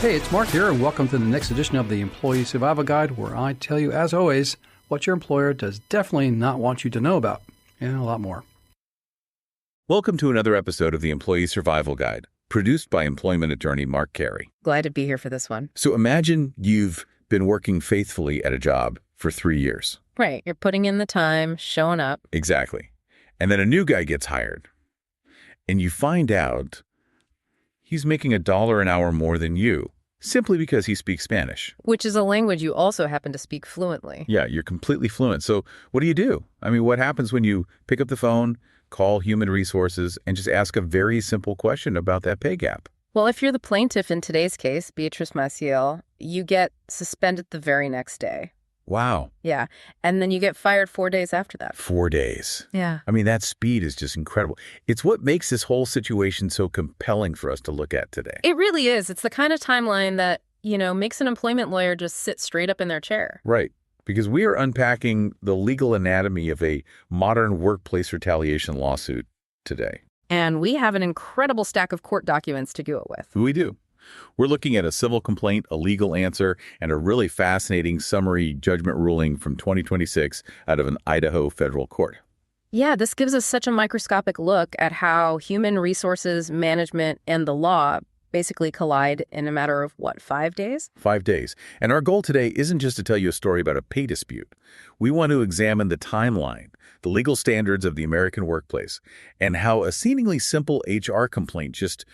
Hey, it's Mark here, and welcome to the next edition of the Employee Survival Guide, where I tell you, as always, what your employer does definitely not want you to know about, and a lot more. Welcome to another episode of the Employee Survival Guide, produced by employment attorney Mark Carey. Glad to be here for this one. So imagine you've been working faithfully at a job for 3 years. Right. You're putting in the time, showing up. Exactly. And then a new guy gets hired, and you find out he's making $1 an hour more than you, simply because he speaks Spanish. Which is a language you also happen to speak fluently. Yeah, you're completely fluent. So what do? I mean, what happens when you pick up the phone, call human resources, and just ask a very simple question about that pay gap? Well, if you're the plaintiff in today's case, Beatrice Maciel, you get suspended the very next day. Wow. Yeah. And then you get fired 4 days after that. 4 days. Yeah. I mean, that speed is just incredible. It's what makes this whole situation so compelling for us to look at today. It really is. It's the kind of timeline that, makes an employment lawyer just sit straight up in their chair. Right. Because we are unpacking the legal anatomy of a modern workplace retaliation lawsuit today. And we have an incredible stack of court documents to go with. We do. We're looking at a civil complaint, a legal answer, and a really fascinating summary judgment ruling from 2026 out of an Idaho federal court. Yeah, this gives us such a microscopic look at how human resources management and the law basically collide in a matter of, 5 days? 5 days. And our goal today isn't just to tell you a story about a pay dispute. We want to examine the timeline, the legal standards of the American workplace, and how a seemingly simple HR complaint just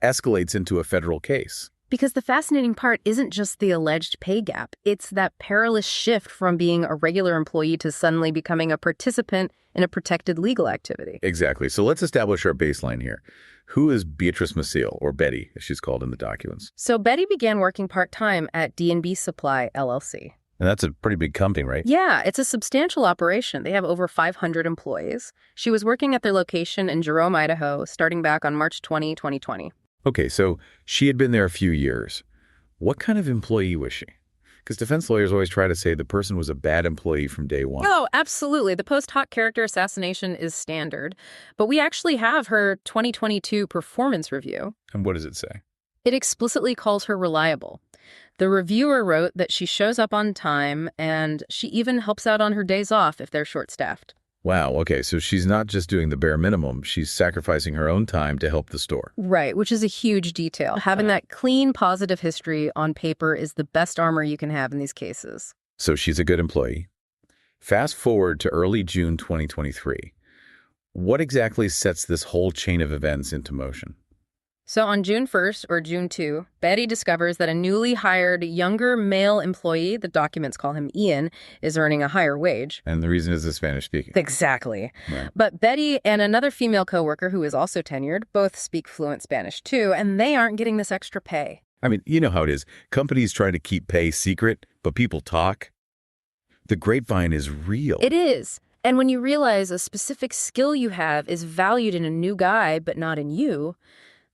escalates into a federal case. Because the fascinating part isn't just the alleged pay gap. It's that perilous shift from being a regular employee to suddenly becoming a participant in a protected legal activity. Exactly. So let's establish our baseline here. Who is Beatrice Maciel, or Betty, as she's called in the documents? So Betty began working part-time at D&B Supply, LLC. And that's a pretty big company, right? Yeah, it's a substantial operation. They have over 500 employees. She was working at their location in Jerome, Idaho, starting back on March 20, 2020. Okay, so she had been there a few years. What kind of employee was she? Because defense lawyers always try to say the person was a bad employee from day one. Oh, absolutely. The post hoc character assassination is standard. But we actually have her 2022 performance review. And what does it say? It explicitly calls her reliable. The reviewer wrote that she shows up on time and she even helps out on her days off if they're short-staffed. Wow, okay, so she's not just doing the bare minimum, she's sacrificing her own time to help the store. Right, which is a huge detail. Having that clean, positive history on paper is the best armor you can have in these cases. So she's a good employee. Fast forward to early June 2023. What exactly sets this whole chain of events into motion? So on June 1st or June 2, Betty discovers that a newly hired younger male employee, the documents call him Ian, is earning a higher wage. And the reason is the Spanish speaking. Exactly. Right. But Betty and another female coworker who is also tenured both speak fluent Spanish too, and they aren't getting this extra pay. I mean, you know how it is. Companies try to keep pay secret, but people talk. The grapevine is real. It is. And when you realize a specific skill you have is valued in a new guy, but not in you,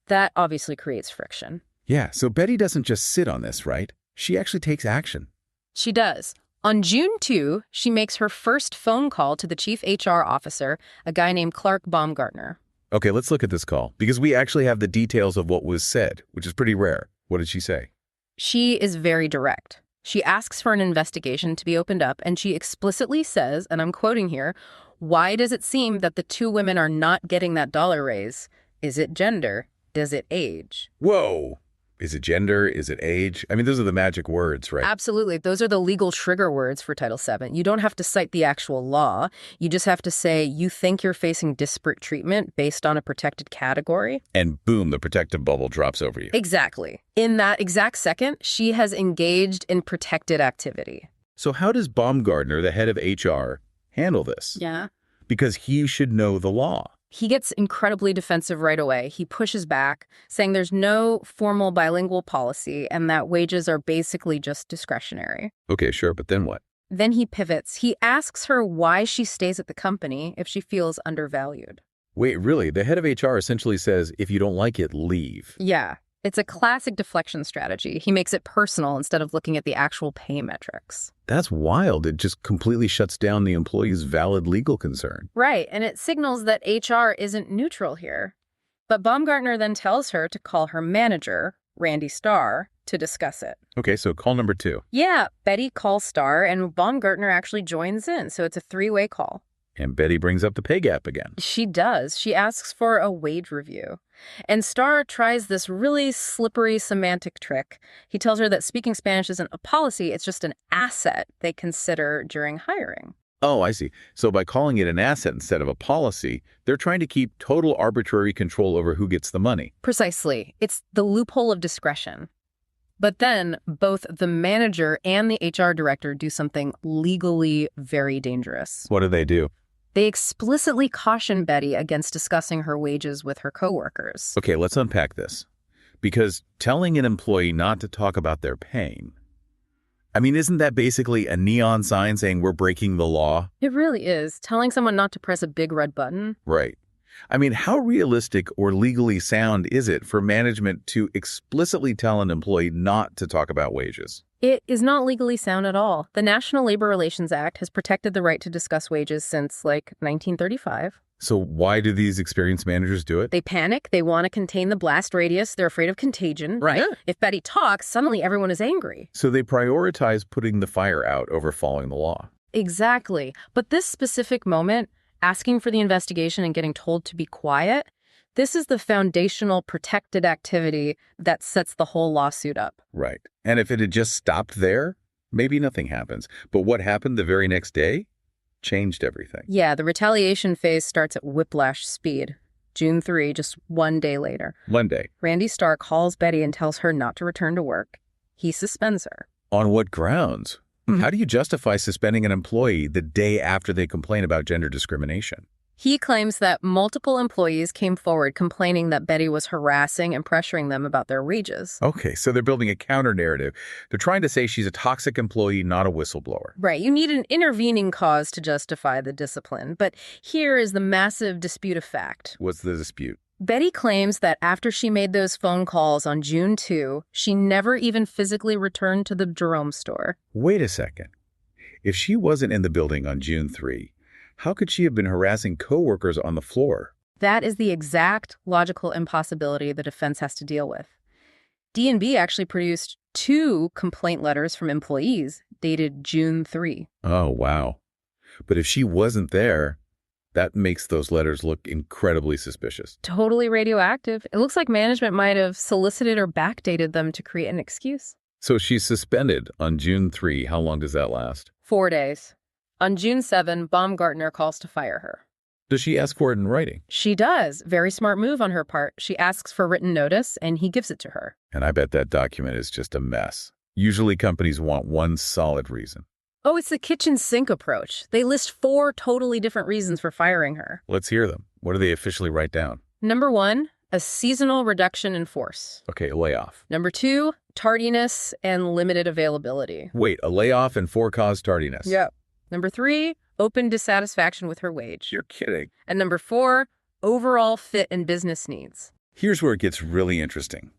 that obviously creates friction. Yeah, so Betty doesn't just sit on this, right? She actually takes action. She does. On June 2, she makes her first phone call to the chief HR officer, a guy named Clark Baumgartner. Okay, let's look at this call, because we actually have the details of what was said, which is pretty rare. What did she say? She is very direct. She asks for an investigation to be opened up, and she explicitly says, and I'm quoting here, "Why does it seem that the two women are not getting that dollar raise? Is it gender? Does it age?" Whoa! Is it gender? Is it age? I mean, those are the magic words, right? Absolutely. Those are the legal trigger words for Title VII. You don't have to cite the actual law. You just have to say you think you're facing disparate treatment based on a protected category. And boom, the protective bubble drops over you. Exactly. In that exact second, she has engaged in protected activity. So how does Baumgartner, the head of HR, handle this? Yeah. Because he should know the law. He gets incredibly defensive right away. He pushes back, saying there's no formal bilingual policy and that wages are basically just discretionary. Okay, sure, but then what? Then he pivots. He asks her why she stays at the company if she feels undervalued. Wait, really? The head of HR essentially says, if you don't like it, leave. Yeah. It's a classic deflection strategy. He makes it personal instead of looking at the actual pay metrics. That's wild. It just completely shuts down the employee's valid legal concern. Right, and it signals that HR isn't neutral here. But Baumgartner then tells her to call her manager, Randy Starr, to discuss it. Okay, so call number 2. Yeah, Betty calls Starr, and Baumgartner actually joins in, so it's a 3-way call. And Betty brings up the pay gap again. She does. She asks for a wage review. And Starr tries this really slippery semantic trick. He tells her that speaking Spanish isn't a policy, it's just an asset they consider during hiring. Oh, I see. So by calling it an asset instead of a policy, they're trying to keep total arbitrary control over who gets the money. Precisely. It's the loophole of discretion. But then both the manager and the HR director do something legally very dangerous. What do they do? They explicitly caution Betty against discussing her wages with her coworkers. Okay, let's unpack this. Because telling an employee not to talk about their pain, isn't that basically a neon sign saying we're breaking the law? It really is. Telling someone not to press a big red button. Right. How realistic or legally sound is it for management to explicitly tell an employee not to talk about wages? It is not legally sound at all. The National Labor Relations Act has protected the right to discuss wages since, 1935. So why do these experienced managers do it? They panic. They want to contain the blast radius. They're afraid of contagion. Right. Yeah. If Betty talks, suddenly everyone is angry. So they prioritize putting the fire out over following the law. Exactly. But this specific moment, asking for the investigation and getting told to be quiet, this is the foundational protected activity that sets the whole lawsuit up. Right. And if it had just stopped there, maybe nothing happens. But what happened the very next day changed everything. Yeah, the retaliation phase starts at whiplash speed. June 3, just 1 day later. Monday. Randy Starr calls Betty and tells her not to return to work. He suspends her. On what grounds? How do you justify suspending an employee the day after they complain about gender discrimination? He claims that multiple employees came forward complaining that Betty was harassing and pressuring them about their wages. Okay, so they're building a counter-narrative. They're trying to say she's a toxic employee, not a whistleblower. Right, you need an intervening cause to justify the discipline. But here is the massive dispute of fact. What's the dispute? Betty claims that after she made those phone calls on June 2, she never even physically returned to the Jerome store. Wait a second. If she wasn't in the building on June 3, how could she have been harassing coworkers on the floor? That is the exact logical impossibility the defense has to deal with. D&B actually produced 2 complaint letters from employees dated June 3. Oh, wow. But if she wasn't there, that makes those letters look incredibly suspicious. Totally radioactive. It looks like management might have solicited or backdated them to create an excuse. So she's suspended on June 3. How long does that last? 4 days. On June 7, Baumgartner calls to fire her. Does she ask for it in writing? She does. Very smart move on her part. She asks for written notice, and he gives it to her. And I bet that document is just a mess. Usually companies want one solid reason. Oh, it's the kitchen sink approach. They list 4 totally different reasons for firing her. Let's hear them. What do they officially write down? Number 1, a seasonal reduction in force. Okay, a layoff. Number 2, tardiness and limited availability. Wait, a layoff and for-cause tardiness? Yep. Number 3, open dissatisfaction with her wage. You're kidding. And number 4, overall fit and business needs. Here's where it gets really interesting.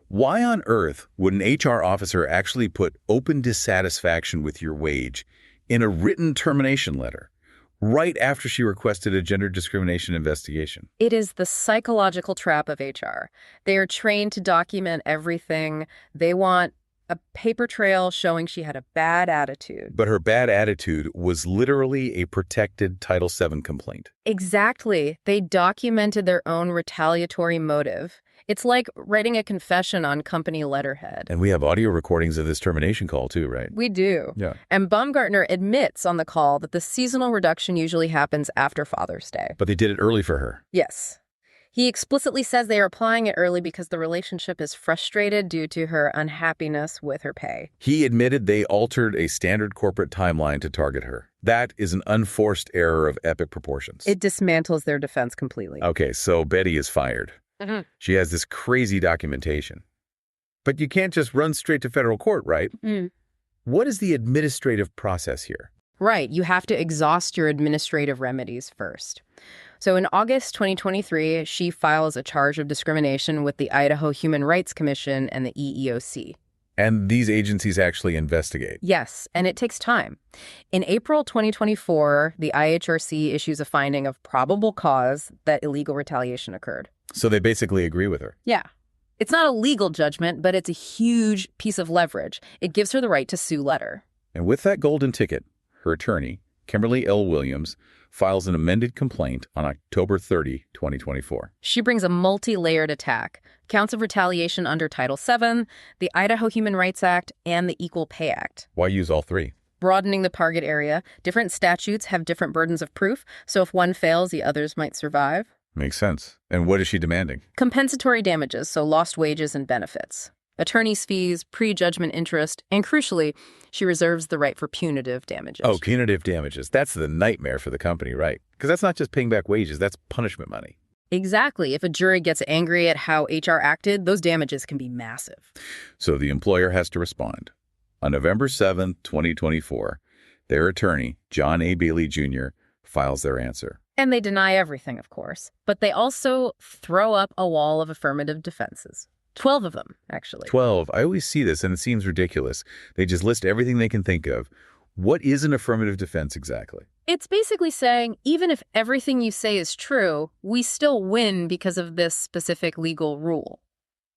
Why on earth would an HR officer actually put open dissatisfaction with your wage in a written termination letter right after she requested a gender discrimination investigation? It is the psychological trap of HR. They are trained to document everything. They want a paper trail showing she had a bad attitude. But her bad attitude was literally a protected Title VII complaint. Exactly. They documented their own retaliatory motive. It's like writing a confession on company letterhead. And we have audio recordings of this termination call too, right? We do. Yeah. And Baumgartner admits on the call that the seasonal reduction usually happens after Father's Day. But they did it early for her. Yes. He explicitly says they are applying it early because the relationship is frustrated due to her unhappiness with her pay. He admitted they altered a standard corporate timeline to target her. That is an unforced error of epic proportions. It dismantles their defense completely. Okay, so Betty is fired. She has this crazy documentation. But you can't just run straight to federal court, right? What is the administrative process here? Right. You have to exhaust your administrative remedies first. So in August 2023, she files a charge of discrimination with the Idaho Human Rights Commission and the EEOC. And these agencies actually investigate? Yes, and it takes time. In April 2024, the IHRC issues a finding of probable cause that illegal retaliation occurred. So they basically agree with her? Yeah. It's not a legal judgment, but it's a huge piece of leverage. It gives her the right to sue later. And with that golden ticket, her attorney, Kimberly L. Williams, files an amended complaint on October 30, 2024. She brings a multi-layered attack, counts of retaliation under Title VII, the Idaho Human Rights Act, and the Equal Pay Act. Why use all three? Broadening the target area. Different statutes have different burdens of proof, so if one fails, the others might survive. Makes sense. And what is she demanding? Compensatory damages, so lost wages and benefits. Attorney's fees, prejudgment interest, and crucially, she reserves the right for punitive damages. Oh, punitive damages. That's the nightmare for the company, right? Because that's not just paying back wages, that's punishment money. Exactly. If a jury gets angry at how HR acted, those damages can be massive. So the employer has to respond. On November 7, 2024, their attorney, John A. Bailey Jr., files their answer. And they deny everything, of course. But they also throw up a wall of affirmative defenses. 12 of them, actually. 12. I always see this, and it seems ridiculous. They just list everything they can think of. What is an affirmative defense exactly? It's basically saying, even if everything you say is true, we still win because of this specific legal rule.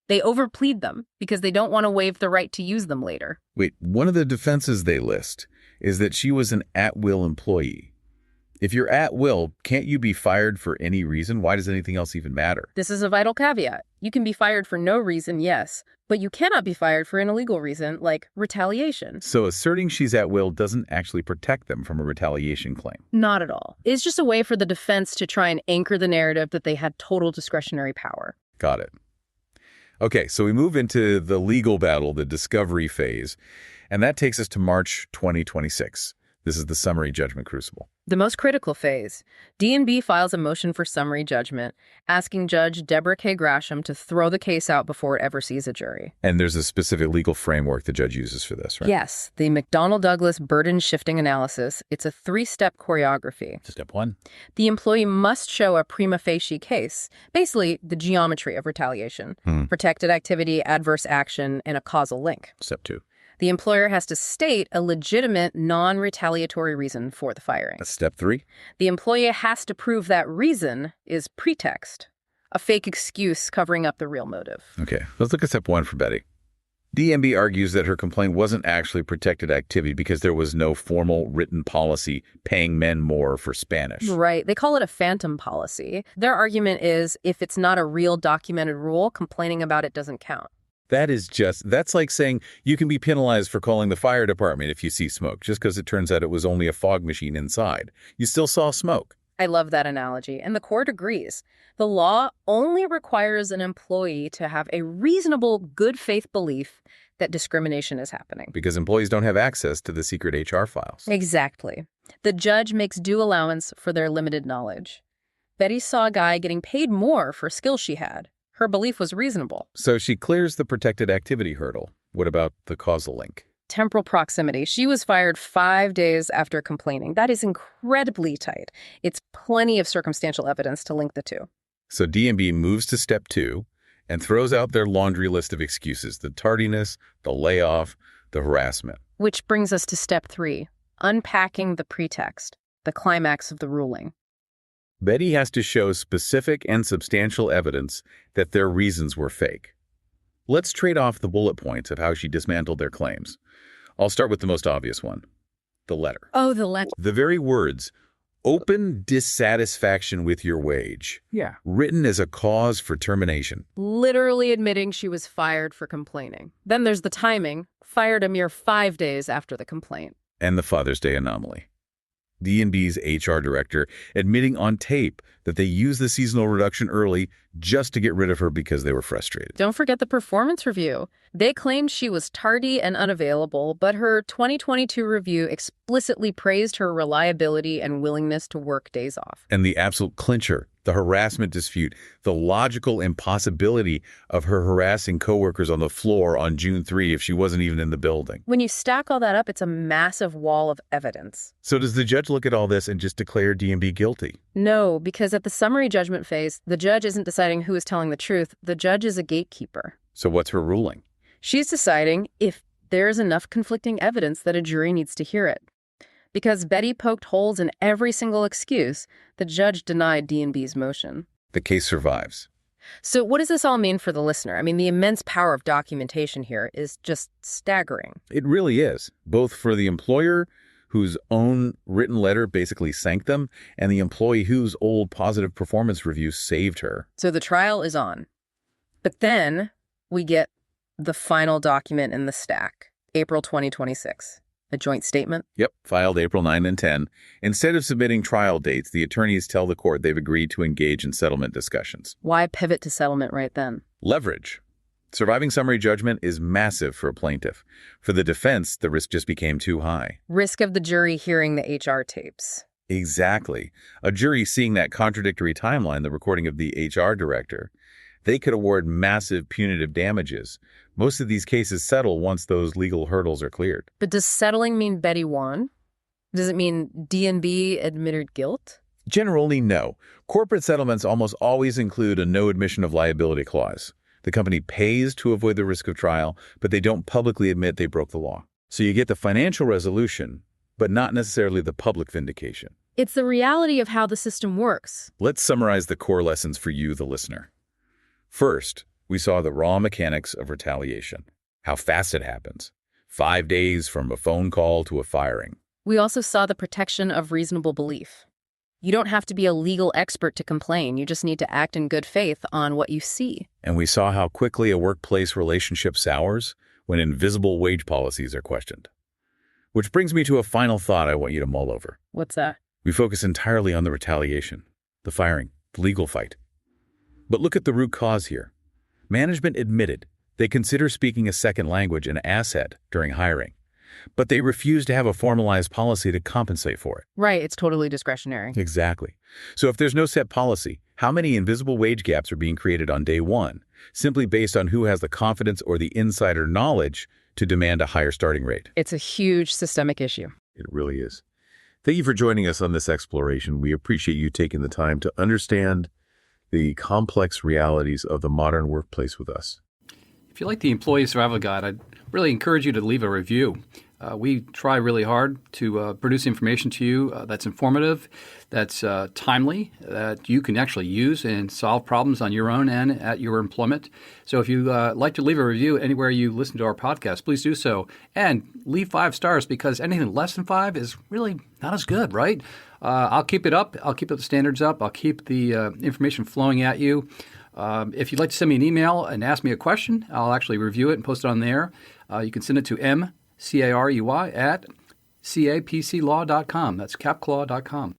They overplead them because they don't want to waive the right to use them later. Wait, one of the defenses they list is that she was an at-will employee. If you're at will, can't you be fired for any reason? Why does anything else even matter? This is a vital caveat. You can be fired for no reason, yes, but you cannot be fired for an illegal reason, like retaliation. So asserting she's at will doesn't actually protect them from a retaliation claim. Not at all. It's just a way for the defense to try and anchor the narrative that they had total discretionary power. Got it. Okay, so we move into the legal battle, the discovery phase, and that takes us to March 2026. This is the summary judgment crucible. The most critical phase. D&B files a motion for summary judgment, asking Judge Deborah K. Grasham to throw the case out before it ever sees a jury. And there's a specific legal framework the judge uses for this, right? Yes, the McDonnell-Douglas burden shifting analysis. It's a 3-step choreography. Step 1. The employee must show a prima facie case, basically the geometry of retaliation, protected activity, adverse action, and a causal link. Step 2. The employer has to state a legitimate, non-retaliatory reason for the firing. That's step 3. The employee has to prove that reason is pretext, a fake excuse covering up the real motive. Okay, let's look at step 1 for Betty. DMB argues that her complaint wasn't actually protected activity because there was no formal written policy paying men more for Spanish. Right. They call it a phantom policy. Their argument is if it's not a real documented rule, complaining about it doesn't count. That's like saying you can be penalized for calling the fire department if you see smoke, just because it turns out it was only a fog machine inside. You still saw smoke. I love that analogy, and the court agrees. The law only requires an employee to have a reasonable, good faith belief that discrimination is happening. Because employees don't have access to the secret HR files. Exactly. The judge makes due allowance for their limited knowledge. Betty saw a guy getting paid more for skills she had. Her belief was reasonable. So she clears the protected activity hurdle. What about the causal link? Temporal proximity. She was fired 5 days after complaining. That is incredibly tight. It's plenty of circumstantial evidence to link the two. So D&B moves to step 2 and throws out their laundry list of excuses, the tardiness, the layoff, the harassment. Which brings us to step 3, unpacking the pretext, the climax of the ruling. Betty has to show specific and substantial evidence that their reasons were fake. Let's trade off the bullet points of how she dismantled their claims. I'll start with the most obvious one, the letter. Oh, the letter. The very words, open dissatisfaction with your wage. Yeah. Written as a cause for termination. Literally admitting she was fired for complaining. Then there's the timing, fired a mere 5 days after the complaint. And the Father's Day anomaly. D&B's HR director admitting on tape that they used the seasonal reduction early just to get rid of her because they were frustrated. Don't forget the performance review. They claimed she was tardy and unavailable, but her 2022 review explicitly praised her reliability and willingness to work days off. And the absolute clincher, the harassment dispute, the logical impossibility of her harassing coworkers on the floor on June 3 if she wasn't even in the building. When you stack all that up, it's a massive wall of evidence. So does the judge look at all this and just declare D&B guilty? No, because at the summary judgment phase, the judge isn't deciding who is telling the truth. The judge is a gatekeeper. So what's her ruling? She's deciding if there is enough conflicting evidence that a jury needs to hear it. Because Betty poked holes in every single excuse, the judge denied D&B's motion. The case survives. So what does this all mean for the listener? I mean, the immense power of documentation here is just staggering. It really is, both for the employer whose own written letter basically sank them and the employee whose old positive performance review saved her. So the trial is on. But then we get the final document in the stack, April 2026. A joint statement? Yep, filed April 9 and 10. Instead of submitting trial dates, the attorneys tell the court they've agreed to engage in settlement discussions. Why pivot to settlement right then? Leverage. Surviving summary judgment is massive for a plaintiff. For the defense, the risk just became too high. Risk of the jury hearing the HR tapes. Exactly. A jury seeing that contradictory timeline, the recording of the HR director, they could award massive punitive damages. Most of these cases settle once those legal hurdles are cleared. But does settling mean Betty won? Does it mean D&B admitted guilt? Generally, no. Corporate settlements almost always include a no admission of liability clause. The company pays to avoid the risk of trial, but they don't publicly admit they broke the law. So you get the financial resolution, but not necessarily the public vindication. It's the reality of how the system works. Let's summarize the core lessons for you, the listener. First, we saw the raw mechanics of retaliation, how fast it happens. 5 days from a phone call to a firing. We also saw the protection of reasonable belief. You don't have to be a legal expert to complain. You just need to act in good faith on what you see. And we saw how quickly a workplace relationship sours when invisible wage policies are questioned. Which brings me to a final thought I want you to mull over. What's that? We focus entirely on the retaliation, the firing, the legal fight. But look at the root cause here. Management admitted they consider speaking a second language an asset during hiring, but they refuse to have a formalized policy to compensate for it. Right, it's totally discretionary. Exactly. So if there's no set policy, how many invisible wage gaps are being created on day one, simply based on who has the confidence or the insider knowledge to demand a higher starting rate? It's a huge systemic issue. It really is. Thank you for joining us on this exploration. We appreciate you taking the time to understand the complex realities of the modern workplace with us. If you like the Employee Survival Guide, I'd really encourage you to leave a review. We try really hard to produce information to you that's informative, that's timely, that you can actually use and solve problems on your own and at your employment. So if you like to leave a review anywhere you listen to our podcast, please do so. And leave 5 stars, because anything less than 5 is really not as good, right? I'll keep it up. I'll keep the standards up. I'll keep the information flowing at you. If you'd like to send me an email and ask me a question, I'll actually review it and post it on there. You can send it to mcarey@capclaw.com. That's capclaw.com.